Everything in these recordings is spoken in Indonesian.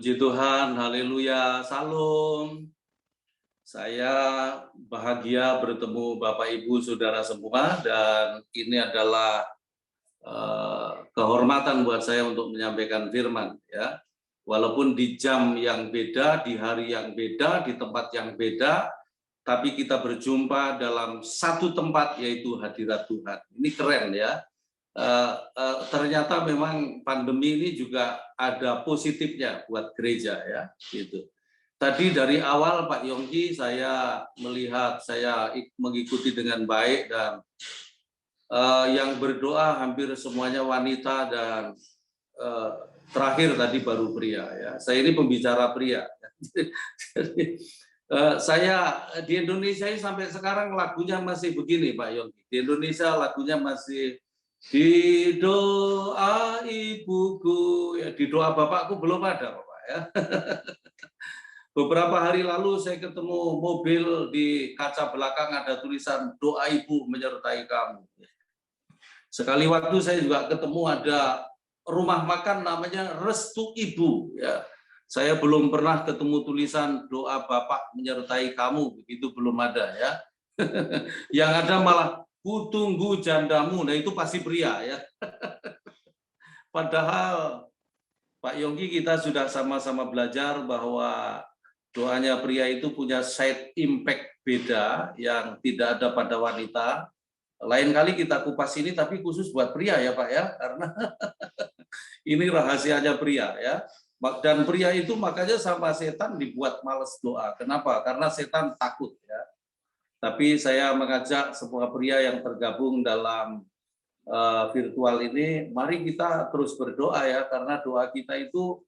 Puji Tuhan, haleluya, salam. Saya bahagia bertemu Bapak Ibu Saudara semua dan ini adalah kehormatan buat saya untuk menyampaikan firman ya. Walaupun di jam yang beda, di hari yang beda, di tempat yang beda, tapi kita berjumpa dalam satu tempat yaitu hadirat Tuhan. Ini keren ya. Ternyata memang pandemi ini juga ada positifnya buat gereja ya, gitu. Tadi dari awal Pak Yongki saya melihat, saya mengikuti dengan baik dan yang berdoa hampir semuanya wanita dan terakhir tadi baru pria ya. Saya ini pembicara pria. Jadi, saya di Indonesia ini sampai sekarang lagunya masih begini Pak Yongki. Di Indonesia lagunya masih di doa ibuku, ya, di doa bapakku belum ada Bapak ya. Beberapa hari lalu saya ketemu mobil di kaca belakang ada tulisan doa ibu menyertai kamu. Sekali waktu saya juga ketemu ada rumah makan namanya Restu Ibu ya. Saya belum pernah ketemu tulisan doa bapak menyertai kamu, begitu belum ada ya. Yang ada malah kutunggu jandamu, nah itu pasti pria ya. Padahal Pak Yongki kita sudah sama-sama belajar bahwa doanya pria itu punya side impact beda yang tidak ada pada wanita. Lain kali kita kupas ini tapi khusus buat pria ya Pak ya, karena ini rahasianya pria ya. Dan pria itu makanya sama setan dibuat males doa. Kenapa? Karena setan takut ya. Tapi saya mengajak semua pria yang tergabung dalam virtual ini, mari kita terus berdoa ya, karena doa kita itu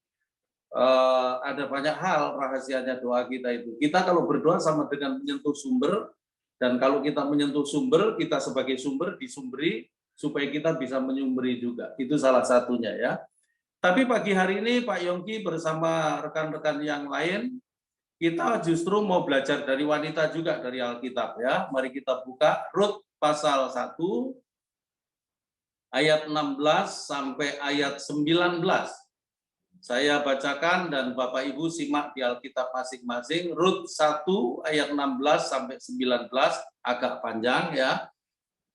ada banyak hal rahasianya doa kita itu. Kita kalau berdoa sama dengan menyentuh sumber, dan kalau kita menyentuh sumber, kita sebagai sumber disumberi supaya kita bisa menyumberi juga. Itu salah satunya ya. Tapi pagi hari ini Pak Yongki bersama rekan-rekan yang lain, kita justru mau belajar dari wanita juga dari Alkitab ya. Mari kita buka Rut pasal 1 ayat 16 sampai ayat 19. Saya bacakan dan Bapak Ibu simak di Alkitab masing-masing. Rut 1 ayat 16 sampai 19 agak panjang ya.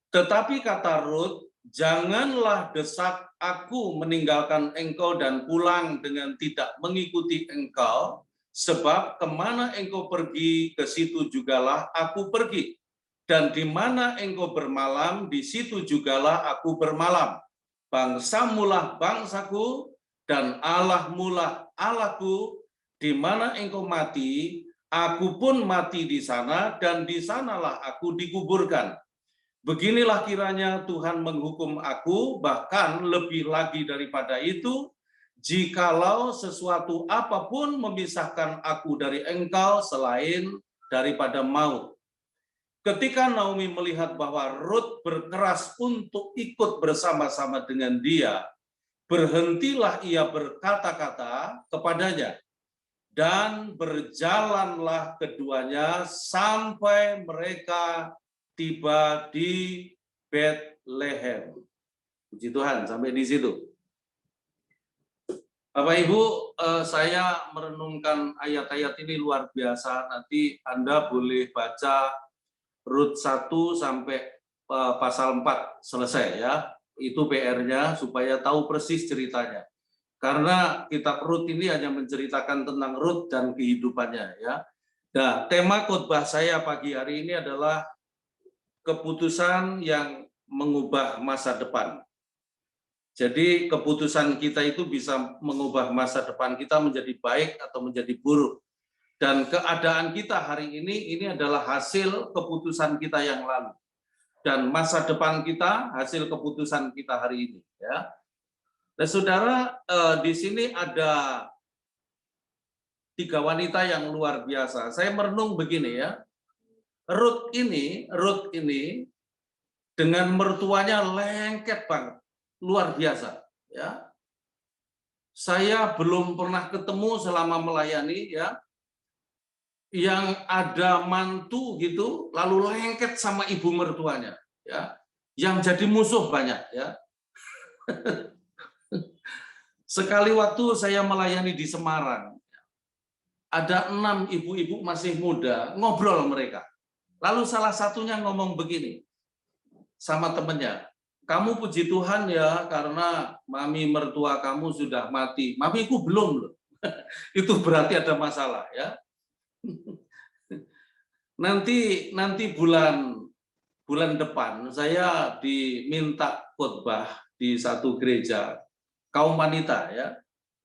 Tetapi kata Rut, janganlah desak aku meninggalkan engkau dan pulang dengan tidak mengikuti engkau, sebab kemana engkau pergi, ke situ jugalah aku pergi. Dan di mana engkau bermalam, di situ jugalah aku bermalam. Bangsamulah bangsaku, dan Allahmulah Allahku. Di mana engkau mati, aku pun mati di sana, dan di sanalah aku dikuburkan. Beginilah kiranya Tuhan menghukum aku, bahkan lebih lagi daripada itu, jikalau sesuatu apapun memisahkan aku dari engkau selain daripada maut. Ketika Naomi melihat bahwa Rut berkeras untuk ikut bersama-sama dengan dia, berhentilah ia berkata-kata kepadanya, dan berjalanlah keduanya sampai mereka tiba di Bethlehem. Puji Tuhan, sampai di situ. Bapak Ibu, saya merenungkan ayat-ayat ini luar biasa. Nanti Anda boleh baca Rut 1 sampai pasal 4 selesai ya. Itu PR-nya supaya tahu persis ceritanya. Karena kitab Rut ini hanya menceritakan tentang Rut dan kehidupannya ya. Nah, tema khotbah saya pagi hari ini adalah keputusan yang mengubah masa depan. Jadi keputusan kita itu bisa mengubah masa depan kita menjadi baik atau menjadi buruk. Dan keadaan kita hari ini adalah hasil keputusan kita yang lalu. Dan masa depan kita hasil keputusan kita hari ini. Ya. Nah, saudara, di sini ada 3 wanita yang luar biasa. Saya merenung begini ya. Rut ini dengan mertuanya lengket banget. Luar biasa ya. Saya belum pernah ketemu selama melayani ya yang ada mantu gitu lalu lengket sama ibu mertuanya ya, yang jadi musuh banyak ya. Sekali waktu saya melayani di Semarang, ada 6 ibu-ibu masih muda, ngobrol mereka. Lalu salah satunya ngomong begini sama temennya, kamu puji Tuhan ya karena mami mertua kamu sudah mati. Mamiku belum loh. Itu berarti ada masalah ya. Nanti bulan depan saya diminta khotbah di satu gereja kaum wanita ya,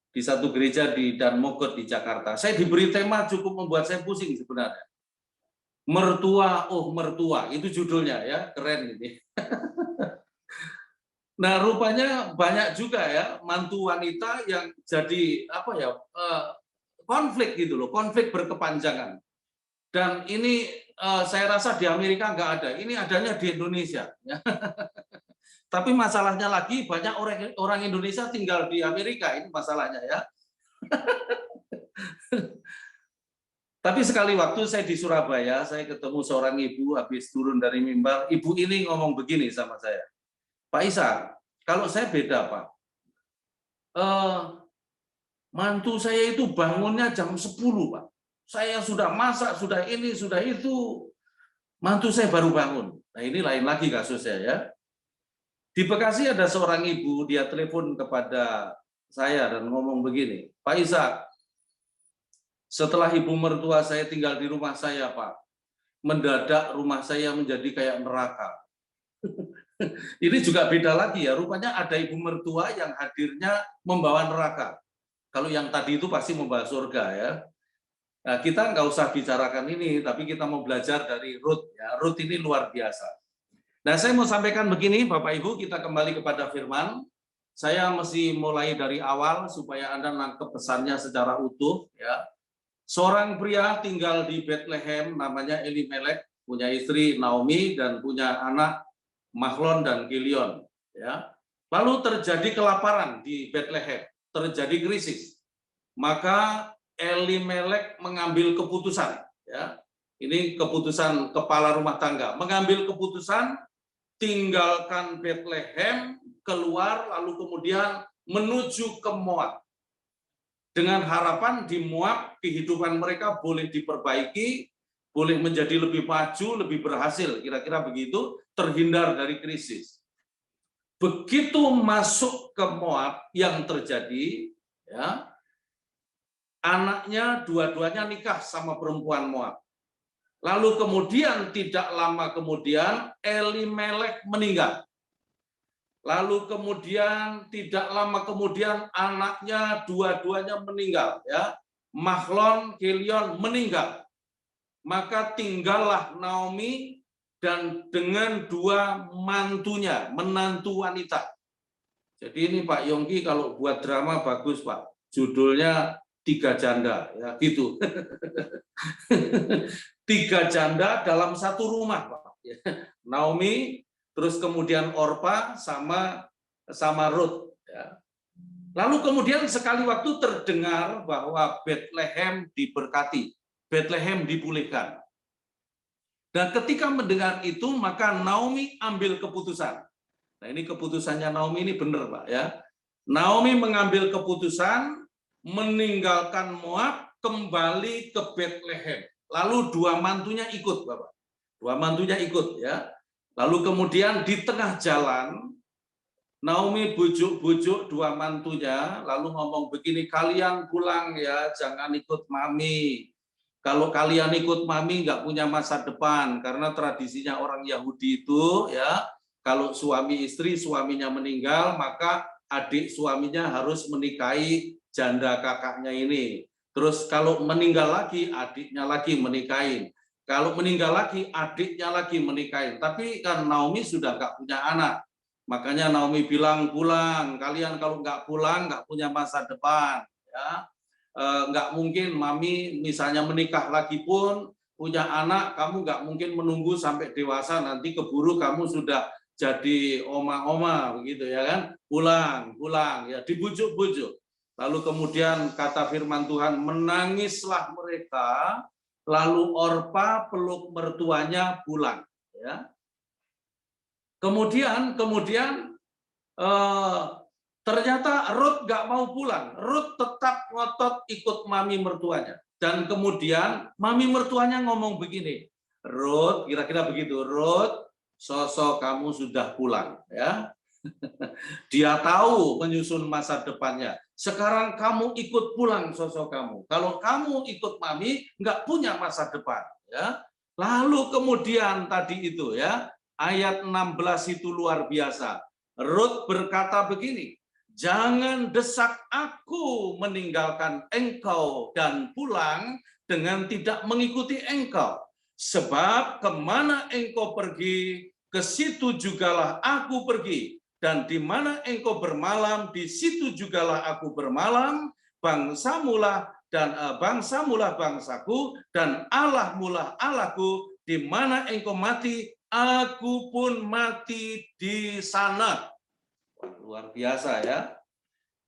di satu gereja di Danmogot di Jakarta. Saya diberi tema cukup membuat saya pusing sebenarnya. Mertua, oh mertua, itu judulnya ya, keren ini. Nah, rupanya banyak juga ya mantu wanita yang jadi apa ya, konflik gitu loh, konflik berkepanjangan. Dan ini saya rasa di Amerika nggak ada, ini adanya di Indonesia. Ya. Tapi masalahnya lagi banyak orang Indonesia tinggal di Amerika, ini masalahnya ya. Tapi sekali waktu saya di Surabaya, saya ketemu seorang ibu habis turun dari mimbar. Ibu ini ngomong begini sama saya, Pak Isa, kalau saya beda Pak. Mantu saya itu bangunnya jam 10 Pak. Saya sudah masak, sudah ini, sudah itu. Mantu saya baru bangun. Nah ini lain lagi kasusnya ya. Di Bekasi ada seorang ibu, dia telepon kepada saya dan ngomong begini, Pak Isa, setelah ibu mertua saya tinggal di rumah saya Pak, mendadak rumah saya menjadi kayak neraka. Ini juga beda lagi ya, rupanya ada ibu mertua yang hadirnya membawa neraka. Kalau yang tadi itu pasti membawa surga ya. Nah, kita nggak usah bicarakan ini, tapi kita mau belajar dari Ruth. Ya, Ruth ini luar biasa. Nah, saya mau sampaikan begini, Bapak Ibu, kita kembali kepada firman. Saya mesti mulai dari awal supaya Anda nangkep pesannya secara utuh. Ya. Seorang pria tinggal di Bethlehem, namanya Elimelek, punya istri Naomi dan punya anak Mahlon dan Kilion. Ya. Lalu terjadi kelaparan di Bethlehem, terjadi krisis. Maka Elimelek mengambil keputusan, ya. Ini keputusan kepala rumah tangga, mengambil keputusan tinggalkan Bethlehem, keluar lalu kemudian menuju ke Moab. Dengan harapan di Moab kehidupan mereka boleh diperbaiki, boleh menjadi lebih maju, lebih berhasil, kira-kira begitu, terhindar dari krisis. Begitu masuk ke Moab yang terjadi, ya, anaknya dua-duanya nikah sama perempuan Moab. Lalu kemudian tidak lama kemudian Elimelek meninggal. Lalu kemudian tidak lama kemudian anaknya dua-duanya meninggal, ya. Mahlon, Kilion meninggal. Maka tinggallah Naomi dan dengan 2 mantunya, menantu wanita. Jadi ini Pak Yongki kalau buat drama bagus Pak. Judulnya 3 janda, ya gitu. 3 janda dalam satu rumah, Pak. Naomi, terus kemudian Orpa sama Ruth. Ya. Lalu kemudian sekali waktu terdengar bahwa Bethlehem diberkati, Bethlehem dipulihkan. Dan ketika mendengar itu, maka Naomi ambil keputusan. Nah ini keputusannya Naomi ini benar, Pak ya. Naomi mengambil keputusan meninggalkan Moab, kembali ke Bethlehem. Lalu 2 mantunya ikut, Bapak. 2 mantunya ikut ya. Lalu kemudian di tengah jalan Naomi bujuk-bujuk 2 mantunya, lalu ngomong begini, kalian pulang ya, jangan ikut mami. Kalau kalian ikut mami nggak punya masa depan, karena tradisinya orang Yahudi itu ya, kalau suami istri suaminya meninggal, maka adik suaminya harus menikahi janda kakaknya ini. Terus kalau meninggal lagi, adiknya lagi menikahin. Kalau meninggal lagi, adiknya lagi menikahin. Tapi kan Naomi sudah nggak punya anak. Makanya Naomi bilang pulang. Kalian kalau nggak pulang, nggak punya masa depan. Ya. Nggak mungkin mami misalnya menikah lagi pun, punya anak, kamu nggak mungkin menunggu sampai dewasa, nanti keburu kamu sudah jadi oma-oma, begitu ya kan. Pulang, ya dibujuk-bujuk. Lalu kemudian kata firman Tuhan, menangislah mereka, lalu Orpa peluk mertuanya pulang. Ya. Kemudian Ternyata Ruth nggak mau pulang. Ruth tetap ngotot ikut mami mertuanya. Dan kemudian mami mertuanya ngomong begini, Ruth, kira-kira begitu, Ruth, sosok kamu sudah pulang, ya. Dia tahu menyusun masa depannya. Sekarang kamu ikut pulang sosok kamu. Kalau kamu ikut mami, nggak punya masa depan, ya. Lalu kemudian tadi itu, ya, ayat 16 itu luar biasa. Ruth berkata begini, jangan desak aku meninggalkan engkau dan pulang dengan tidak mengikuti engkau. Sebab kemana engkau pergi, ke situ jugalah aku pergi. Dan di mana engkau bermalam, di situ jugalah aku bermalam. Bangsamulah bangsaku, dan Allahmulah Allahku. Di mana engkau mati, aku pun mati di sana. Luar biasa, ya.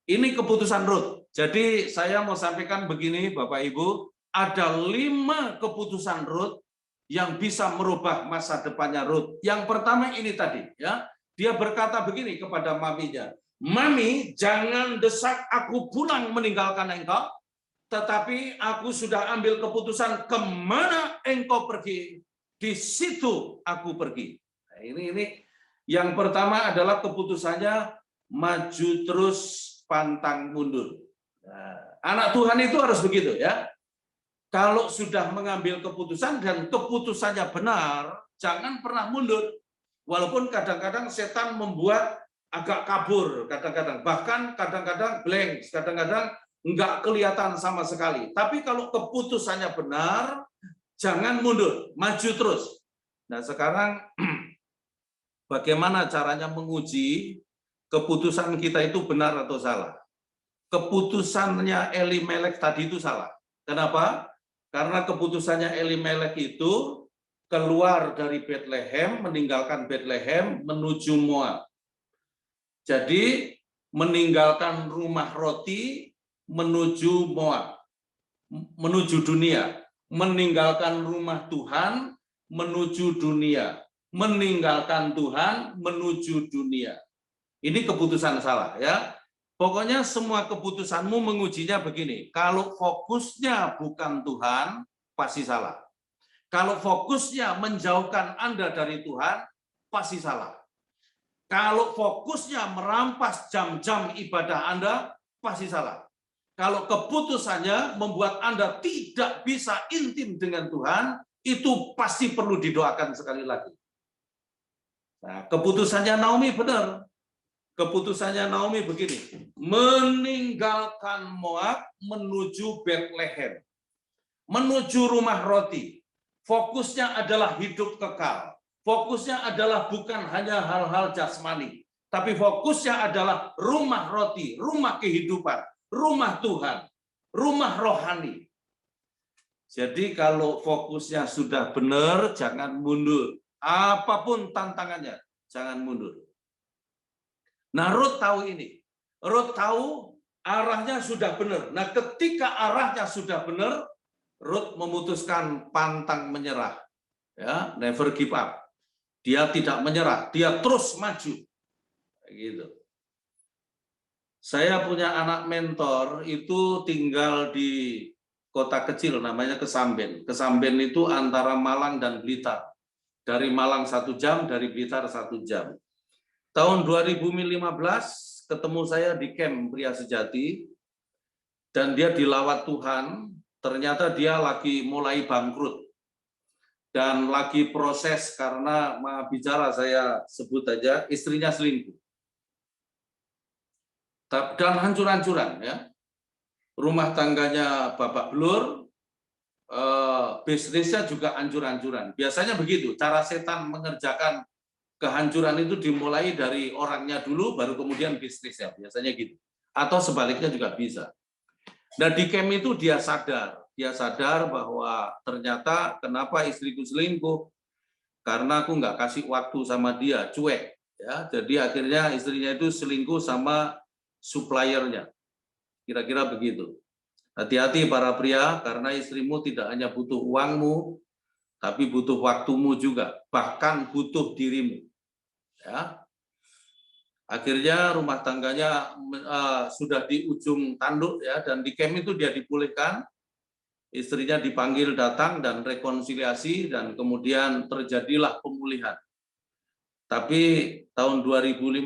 Ini keputusan Ruth. Jadi saya mau sampaikan begini, Bapak Ibu, ada 5 keputusan Ruth yang bisa merubah masa depannya Ruth. Yang pertama ini tadi, ya, dia berkata begini kepada maminya, Mami, jangan desak aku pulang meninggalkan engkau, tetapi aku sudah ambil keputusan kemana engkau pergi, di situ aku pergi. Nah, ini yang pertama adalah keputusannya maju terus pantang mundur. Nah, anak Tuhan itu harus begitu, ya. Kalau sudah mengambil keputusan dan keputusannya benar, jangan pernah mundur. Walaupun kadang-kadang setan membuat agak kabur, kadang-kadang bahkan kadang-kadang blank, kadang-kadang nggak kelihatan sama sekali. Tapi kalau keputusannya benar, jangan mundur, maju terus. Nah, sekarang bagaimana caranya menguji keputusan kita itu benar atau salah? Keputusannya Elimelek tadi itu salah. Kenapa? Karena keputusannya Elimelek itu keluar dari Bethlehem, meninggalkan Bethlehem menuju Moab. Jadi meninggalkan rumah roti menuju Moab, menuju dunia. Meninggalkan rumah Tuhan menuju dunia. Meninggalkan Tuhan menuju dunia. Ini keputusan salah, ya. Pokoknya semua keputusanmu mengujinya begini. Kalau fokusnya bukan Tuhan, pasti salah. Kalau fokusnya menjauhkan Anda dari Tuhan, pasti salah. Kalau fokusnya merampas jam-jam ibadah Anda, pasti salah. Kalau keputusannya membuat Anda tidak bisa intim dengan Tuhan, itu pasti perlu didoakan sekali lagi. Nah, keputusannya Naomi benar. Keputusannya Naomi begini, meninggalkan Moab menuju Bethlehem, menuju rumah roti. Fokusnya adalah hidup kekal. Fokusnya adalah bukan hanya hal-hal jasmani, tapi fokusnya adalah rumah roti, rumah kehidupan, rumah Tuhan, rumah rohani. Jadi kalau fokusnya sudah benar, jangan mundur. Apapun tantangannya, jangan mundur. Nah, Ruth tahu ini. Ruth tahu arahnya sudah benar. Nah, ketika arahnya sudah benar, Ruth memutuskan pantang menyerah. Ya, never give up. Dia tidak menyerah, dia terus maju. Gitu. Saya punya anak mentor itu tinggal di kota kecil namanya Kesamben. Kesamben itu antara Malang dan Blitar. Dari Malang 1 jam, dari Blitar 1 jam. Tahun 2015 ketemu saya di camp Pria Sejati dan dia dilawat Tuhan, ternyata dia lagi mulai bangkrut dan lagi proses karena bicara saya sebut aja istrinya selingkuh. Dan hancur-hancuran, ya. Rumah tangganya babak belur, bisnisnya juga hancur-hancuran. Biasanya begitu, cara setan mengerjakan kehancuran itu dimulai dari orangnya dulu, baru kemudian bisnisnya, biasanya gitu. Atau sebaliknya juga bisa. Nah, di camp itu dia sadar bahwa ternyata kenapa istriku selingkuh, karena aku nggak kasih waktu sama dia, cuek. Ya, jadi akhirnya istrinya itu selingkuh sama suppliernya. Kira-kira begitu. Hati-hati para pria, karena istrimu tidak hanya butuh uangmu, tapi butuh waktumu juga, bahkan butuh dirimu. Ya. Akhirnya rumah tangganya sudah di ujung tanduk ya, dan di camp itu dia dipulihkan, istrinya dipanggil datang dan rekonsiliasi, dan kemudian terjadilah pemulihan. Tapi tahun 2015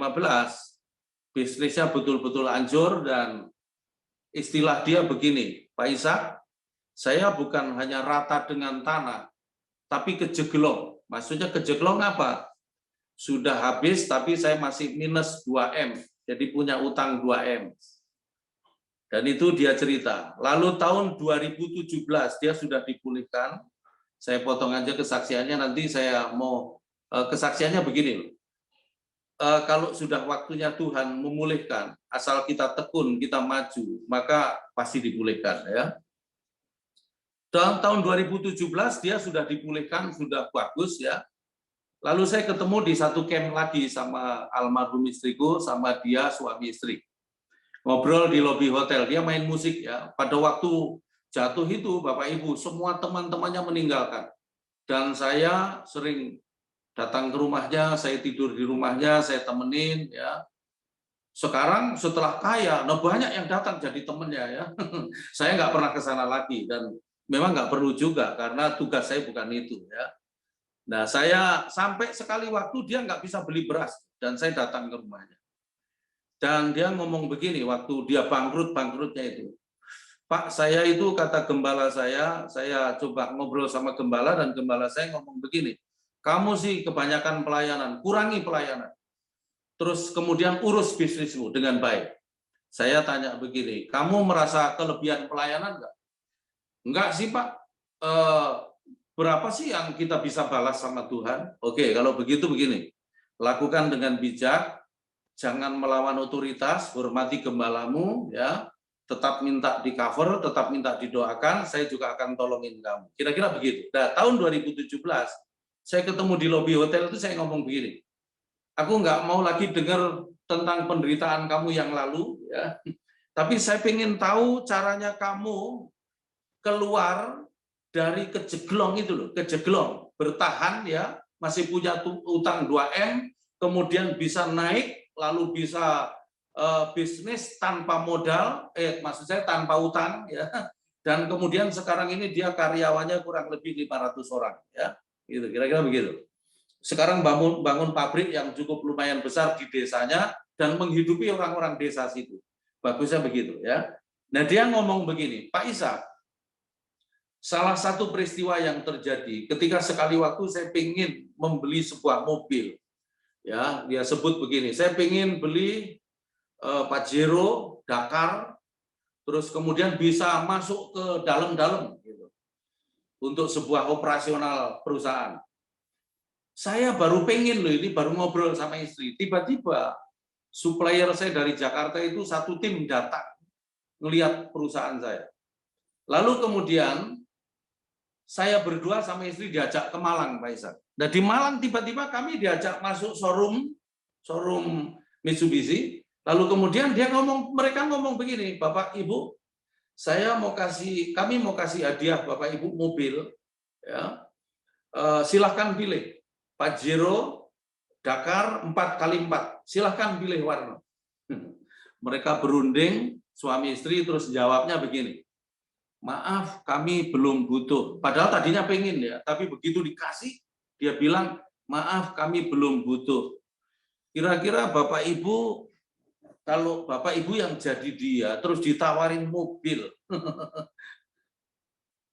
bisnisnya betul-betul hancur, dan istilah dia begini, Pak Ishak, saya bukan hanya rata dengan tanah, tapi kejeglong. Maksudnya kejeglong apa? Sudah habis, tapi saya masih minus 2M, jadi punya utang 2M. Dan itu dia cerita. Lalu tahun 2017 dia sudah dipulihkan. Saya potong aja kesaksiannya, nanti saya mau kesaksiannya begini. Kalau sudah waktunya Tuhan memulihkan, asal kita tekun, kita maju, maka pasti dipulihkan ya. Dalam tahun 2017 dia sudah dipulihkan, sudah bagus ya. Lalu saya ketemu di satu camp lagi sama almarhum istriku, sama dia suami istri. Ngobrol di lobi hotel, dia main musik ya. Pada waktu jatuh itu Bapak Ibu, semua teman-temannya meninggalkan. Dan saya sering datang ke rumahnya, saya tidur di rumahnya, saya temenin ya. Sekarang setelah kaya, nah banyak yang datang jadi temennya ya. Saya nggak pernah ke sana lagi, dan memang nggak perlu juga karena tugas saya bukan itu ya. Nah, saya sampai sekali waktu dia nggak bisa beli beras, dan saya datang ke rumahnya. Dan dia ngomong begini, waktu dia bangkrutnya itu, Pak, saya itu kata gembala saya coba ngobrol sama gembala, dan gembala saya ngomong begini, kamu sih kebanyakan pelayanan, kurangi pelayanan. Terus kemudian urus bisnismu dengan baik. Saya tanya begini, kamu merasa kelebihan pelayanan nggak? Enggak sih Pak, berapa sih yang kita bisa balas sama Tuhan? Oke, kalau begitu begini, lakukan dengan bijak, jangan melawan otoritas, hormati gembalamu, ya, tetap minta di cover, tetap minta didoakan, saya juga akan tolongin kamu. Kira-kira begitu. Nah, tahun 2017, saya ketemu di lobi hotel itu, saya ngomong begini, aku nggak mau lagi dengar tentang penderitaan kamu yang lalu, ya, tapi saya ingin tahu caranya kamu keluar dari kejeglong itu loh, kejeglong, bertahan ya, masih punya utang 2M, kemudian bisa naik, lalu bisa bisnis tanpa modal, maksud saya tanpa utang ya, dan kemudian sekarang ini dia karyawannya kurang lebih 500 orang ya, gitu, kira-kira begitu. Sekarang bangun pabrik yang cukup lumayan besar di desanya dan menghidupi orang-orang desa situ. Bagusnya begitu ya. Nah, dia ngomong begini, Pak Ishak, salah satu peristiwa yang terjadi ketika sekali waktu saya ingin membeli sebuah mobil, ya dia sebut begini, saya ingin beli Pajero Dakar, terus kemudian bisa masuk ke dalam-dalam gitu, untuk sebuah operasional perusahaan. Saya baru pengen loh, ini baru ngobrol sama istri, tiba-tiba supplier saya dari Jakarta itu satu tim datang ngelihat perusahaan saya. Lalu kemudian saya berdua sama istri diajak ke Malang, Pak Ishak. Nah, di Malang tiba-tiba kami diajak masuk showroom Mitsubishi. Lalu kemudian mereka ngomong begini, Bapak Ibu, kami mau kasih hadiah Bapak Ibu mobil, ya. Silahkan pilih Pajero Dakar 4x4. Silahkan pilih warna. Mereka berunding, suami istri, terus jawabnya begini, maaf, kami belum butuh. Padahal tadinya pengen ya, tapi begitu dikasih, dia bilang, maaf, kami belum butuh. Kira-kira Bapak Ibu, kalau Bapak Ibu yang jadi dia, terus ditawarin mobil,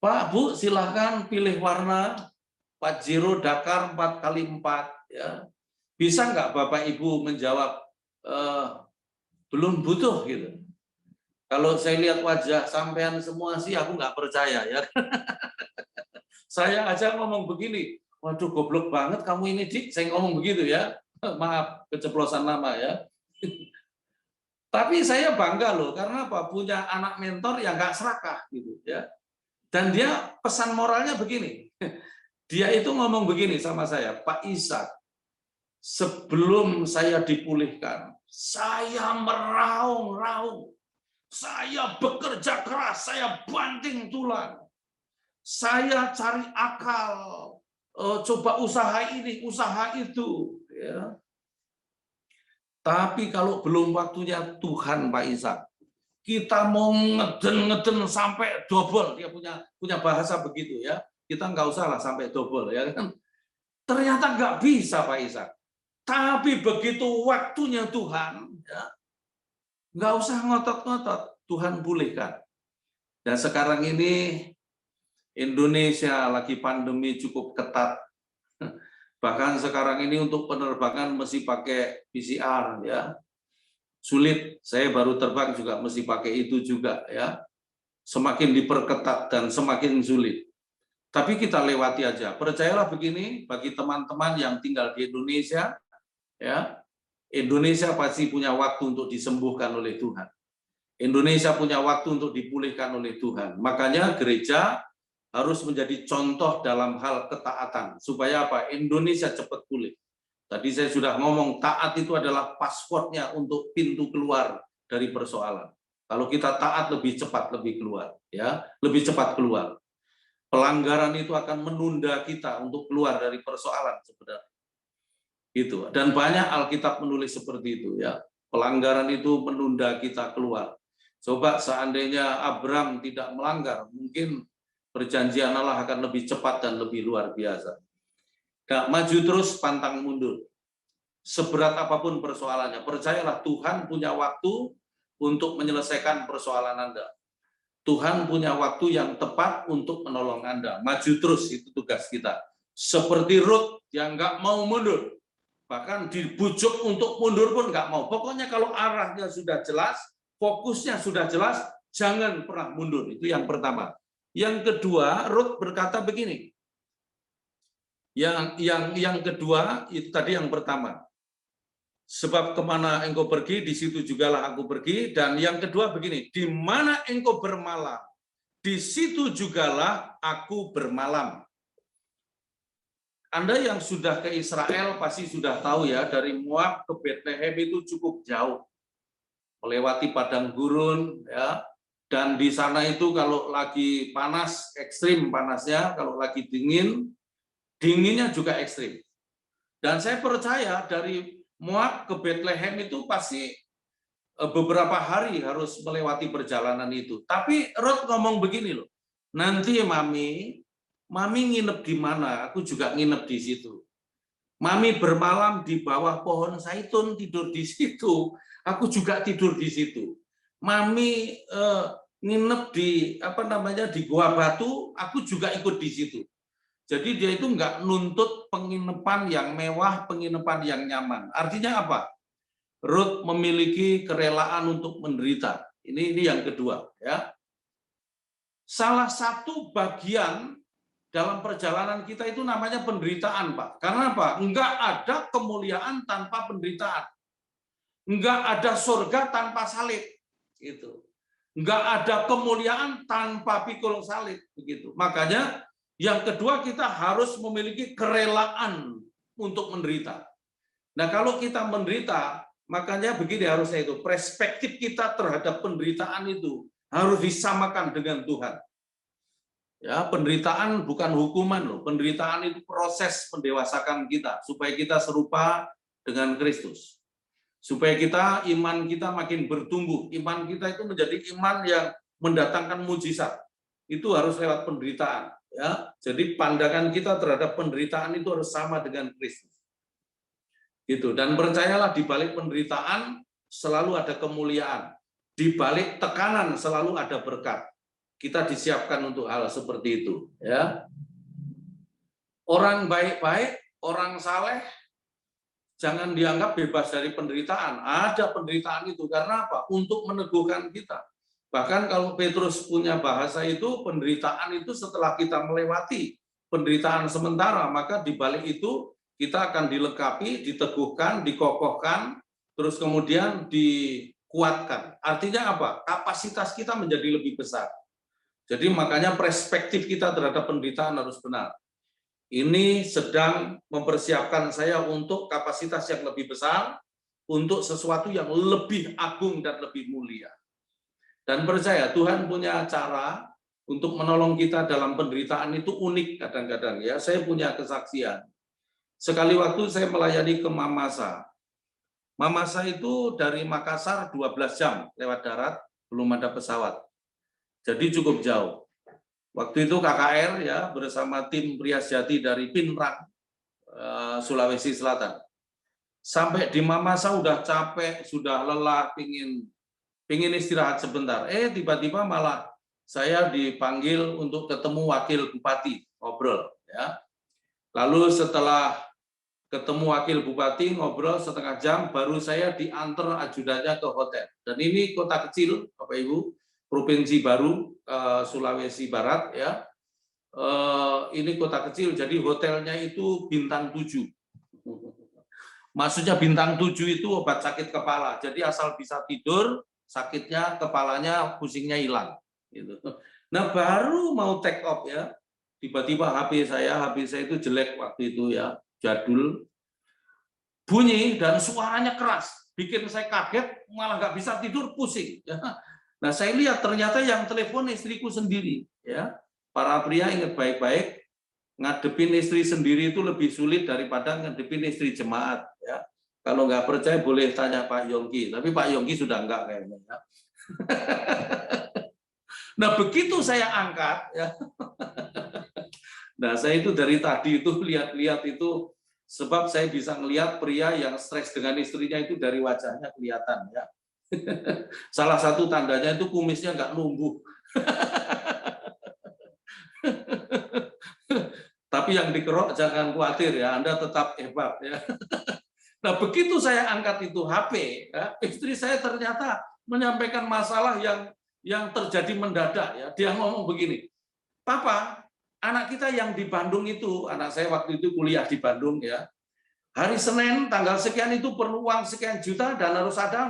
Pak, Bu, silahkan pilih warna Pajero Dakar 4x4. Ya. Bisa nggak Bapak Ibu menjawab, belum butuh gitu. Kalau saya lihat wajah sampean semua sih, aku nggak percaya ya. Saya aja ngomong begini, waduh goblok banget kamu ini, Dik. Saya ngomong begitu ya. Maaf, keceplosan nama ya. Tapi saya bangga loh, karena apa? Punya anak mentor yang nggak serakah gitu ya. Dan dia pesan moralnya begini. Dia itu ngomong begini sama saya, Pak Ishak, sebelum saya dipulihkan, saya meraung-raung. Saya bekerja keras, saya banting tulang, saya cari akal, coba usaha ini, usaha itu. Ya. Tapi kalau belum waktunya Tuhan, Pak Ishak, kita mau ngeden-ngeden sampai double, dia punya bahasa begitu ya. Kita nggak usah lah sampai double ya kan. Ternyata nggak bisa, Pak Ishak. Tapi begitu waktunya Tuhan, ya, nggak usah ngotot-ngotot, Tuhan pulihkan. Dan sekarang ini Indonesia lagi pandemi cukup ketat. Bahkan sekarang ini untuk penerbangan mesti pakai PCR ya. Sulit, saya baru terbang juga mesti pakai itu juga ya. Semakin diperketat dan semakin sulit. Tapi kita lewati aja. Percayalah begini, bagi teman-teman yang tinggal di Indonesia ya, Indonesia pasti punya waktu untuk disembuhkan oleh Tuhan. Indonesia punya waktu untuk dipulihkan oleh Tuhan. Makanya gereja harus menjadi contoh dalam hal ketaatan. Supaya apa? Indonesia cepat pulih. Tadi saya sudah ngomong, taat itu adalah paspornya untuk pintu keluar dari persoalan. Kalau kita taat lebih cepat lebih keluar, ya, lebih cepat keluar. Pelanggaran itu akan menunda kita untuk keluar dari persoalan sebenarnya. Itu. Dan banyak Alkitab menulis seperti itu, ya. Pelanggaran itu menunda kita keluar. Coba seandainya Abraham tidak melanggar, mungkin perjanjian Allah akan lebih cepat dan lebih luar biasa. Gak maju terus, pantang mundur. Seberat apapun persoalannya, percayalah Tuhan punya waktu untuk menyelesaikan persoalan Anda. Tuhan punya waktu yang tepat untuk menolong Anda. Maju terus, itu tugas kita. Seperti Ruth yang nggak mau mundur. Bahkan dibujuk untuk mundur pun nggak mau. Pokoknya kalau arahnya sudah jelas, fokusnya sudah jelas, jangan pernah mundur. Itu yang pertama. Yang kedua, Ruth berkata begini. Yang kedua, itu tadi yang pertama. Sebab kemana engkau pergi, di situ jugalah aku pergi. Dan yang kedua begini, di mana engkau bermalam, di situ jugalah aku bermalam. Anda yang sudah ke Israel pasti sudah tahu ya, dari Moab ke Bethlehem itu cukup jauh. Melewati padang gurun, ya. Dan di sana itu kalau lagi panas, ekstrim panasnya, kalau lagi dingin, dinginnya juga ekstrim. Dan saya percaya dari Moab ke Bethlehem itu pasti beberapa hari harus melewati perjalanan itu. Tapi Ruth ngomong begini loh, nanti Mami nginep di mana, aku juga nginep di situ. Mami bermalam di bawah pohon zaitun, tidur di situ, aku juga tidur di situ. Mami nginep di di Gua Batu, aku juga ikut di situ. Jadi dia itu nggak nuntut penginapan yang mewah, penginapan yang nyaman. Artinya apa? Ruth memiliki kerelaan untuk menderita. Ini yang kedua, ya. Salah satu bagian dalam perjalanan kita itu namanya penderitaan, Pak. Karena apa? Enggak ada kemuliaan tanpa penderitaan. Enggak ada surga tanpa salib. Gitu. Enggak ada kemuliaan tanpa pikul salib. Begitu. Makanya yang kedua, kita harus memiliki kerelaan untuk menderita. Nah, kalau kita menderita, makanya begini harusnya itu, perspektif kita terhadap penderitaan itu harus disamakan dengan Tuhan. Ya, penderitaan bukan hukuman loh. Penderitaan itu proses mendewasakan kita supaya kita serupa dengan Kristus. Supaya iman kita makin bertumbuh. Iman kita itu menjadi iman yang mendatangkan mujizat. Itu harus lewat penderitaan. Ya, jadi pandangan kita terhadap penderitaan itu harus sama dengan Kristus. Gitu. Dan percayalah di balik penderitaan selalu ada kemuliaan. Di balik tekanan selalu ada berkat. Kita disiapkan untuk hal seperti itu, ya. Orang baik-baik, orang saleh jangan dianggap bebas dari penderitaan. Ada penderitaan itu karena apa? Untuk meneguhkan kita. Bahkan kalau Petrus punya bahasa itu, penderitaan itu setelah kita melewati penderitaan sementara, maka di balik itu kita akan dilengkapi, diteguhkan, dikokohkan, terus kemudian dikuatkan. Artinya apa? Kapasitas kita menjadi lebih besar. Jadi makanya perspektif kita terhadap penderitaan harus benar. Ini sedang mempersiapkan saya untuk kapasitas yang lebih besar, untuk sesuatu yang lebih agung dan lebih mulia. Dan percaya Tuhan punya cara untuk menolong kita dalam penderitaan itu unik kadang-kadang ya. Saya punya kesaksian. Sekali waktu saya melayani ke Mamasa. Mama saya itu dari Makassar 12 jam lewat darat, belum ada pesawat. Jadi cukup jauh. Waktu itu KKR ya bersama tim Pria Sejati dari Pinrang, Sulawesi Selatan. Sampai di Mamasa udah capek, sudah lelah, pingin istirahat sebentar. Tiba-tiba malah saya dipanggil untuk ketemu wakil bupati, ngobrol. Ya. Lalu setelah ketemu wakil bupati, ngobrol setengah jam, baru saya diantar ajudannya ke hotel. Dan ini kota kecil, Bapak Ibu, provinsi baru, Sulawesi Barat. Ya. Ini kota kecil, jadi hotelnya itu bintang 7. Maksudnya bintang 7 itu obat sakit kepala. Jadi asal bisa tidur, sakitnya, kepalanya, pusingnya hilang. Gitu. Nah baru mau take off ya, tiba-tiba HP saya itu jelek waktu itu ya, jadul, bunyi dan suaranya keras, bikin saya kaget, malah nggak bisa tidur, pusing. Ya. Nah saya lihat ternyata yang telepon istriku sendiri. Ya, para pria ingat baik-baik, ngadepin istri sendiri itu lebih sulit daripada ngadepin istri jemaat. Ya. Kalau nggak percaya boleh tanya Pak Yongki, tapi Pak Yongki sudah enggak kayaknya. Ya. Nah begitu saya angkat, ya. Nah saya itu dari tadi itu lihat-lihat itu, sebab saya bisa ngelihat pria yang stres dengan istrinya itu dari wajahnya kelihatan. Ya. Salah satu tandanya itu kumisnya nggak numbuh. Tapi yang dikerok jangan khawatir ya, Anda tetap hebat ya. Nah begitu saya angkat itu HP, ya, istri saya ternyata menyampaikan masalah yang terjadi mendadak ya. Dia ngomong begini, Papa, anak kita yang di Bandung itu, anak saya waktu itu kuliah di Bandung ya. Hari Senin tanggal sekian itu perlu uang sekian juta dan harus ada,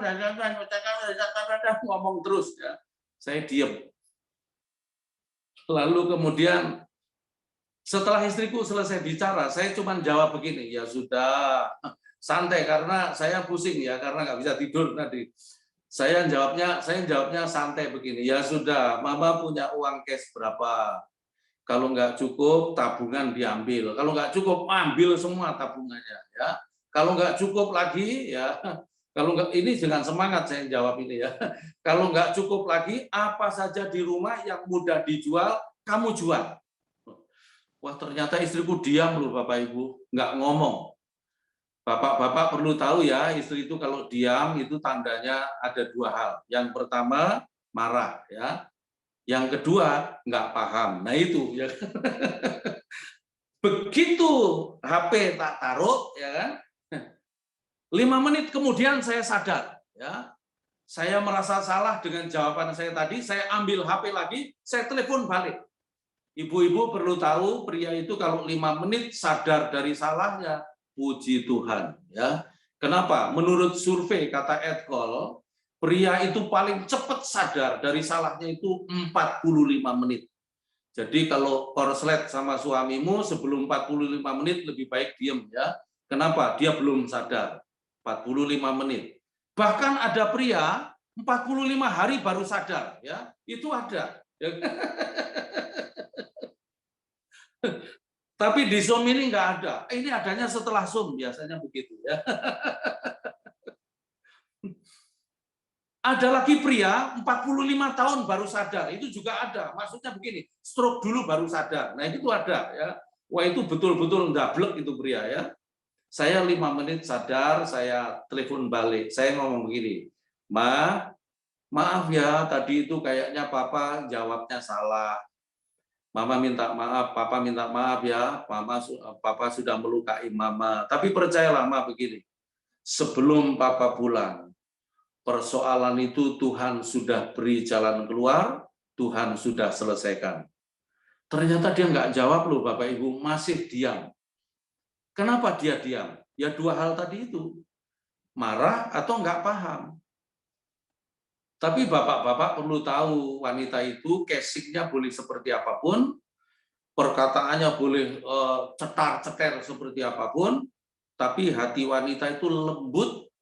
ngomong terus ya. Saya diam. Lalu kemudian setelah istriku selesai bicara, saya cuma jawab begini, ya sudah, santai karena saya pusing ya, karena nggak bisa tidur tadi. Saya jawabnya santai begini, ya sudah, Mama punya uang cash berapa? Kalau nggak cukup, tabungan diambil. Kalau nggak cukup, ambil semua tabungannya. Ya. Kalau nggak cukup lagi, ya. Kalau nggak, ini dengan semangat saya jawab ini ya. Kalau nggak cukup lagi, apa saja di rumah yang mudah dijual, kamu jual. Wah ternyata istriku diam loh Bapak Ibu, nggak ngomong. Bapak-bapak perlu tahu ya, istri itu kalau diam itu tandanya ada dua hal. Yang pertama marah ya, yang kedua nggak paham. Nah itu ya. Begitu HP tak taruh ya kan, 5 menit kemudian saya sadar ya. Saya merasa salah dengan jawaban saya tadi, saya ambil HP lagi, saya telepon balik. Ibu-ibu perlu tahu, pria itu kalau 5 menit sadar dari salahnya, puji Tuhan. Ya. Kenapa? Menurut survei kata Edcol, pria itu paling cepat sadar dari salahnya itu 45 menit. Jadi kalau korslet sama suamimu sebelum 45 menit lebih baik diem ya. Kenapa? Dia belum sadar. 45 menit. Bahkan ada pria 45 hari baru sadar ya. Itu ada. Tapi di Zoom ini nggak ada. Ini adanya setelah Zoom, biasanya begitu ya. Ada lagi pria 45 tahun baru sadar, itu juga ada. Maksudnya begini, stroke dulu baru sadar. Nah itu ada ya. Wah itu betul-betul ndablek itu pria ya. Saya 5 menit sadar, saya telepon balik. Saya ngomong begini, maaf ya, tadi itu kayaknya Papa jawabnya salah. Mama minta maaf, Papa minta maaf ya, Papa sudah melukai Mama. Tapi percayalah Ma begini, sebelum Papa pulang, persoalan itu Tuhan sudah beri jalan keluar, Tuhan sudah selesaikan. Ternyata dia nggak jawab loh Bapak Ibu, masih diam. Kenapa dia diam? Ya dua hal tadi itu, marah atau nggak paham. Tapi bapak-bapak perlu tahu, wanita itu casingnya boleh seperti apapun, perkataannya boleh cetar-ceter seperti apapun, tapi hati wanita itu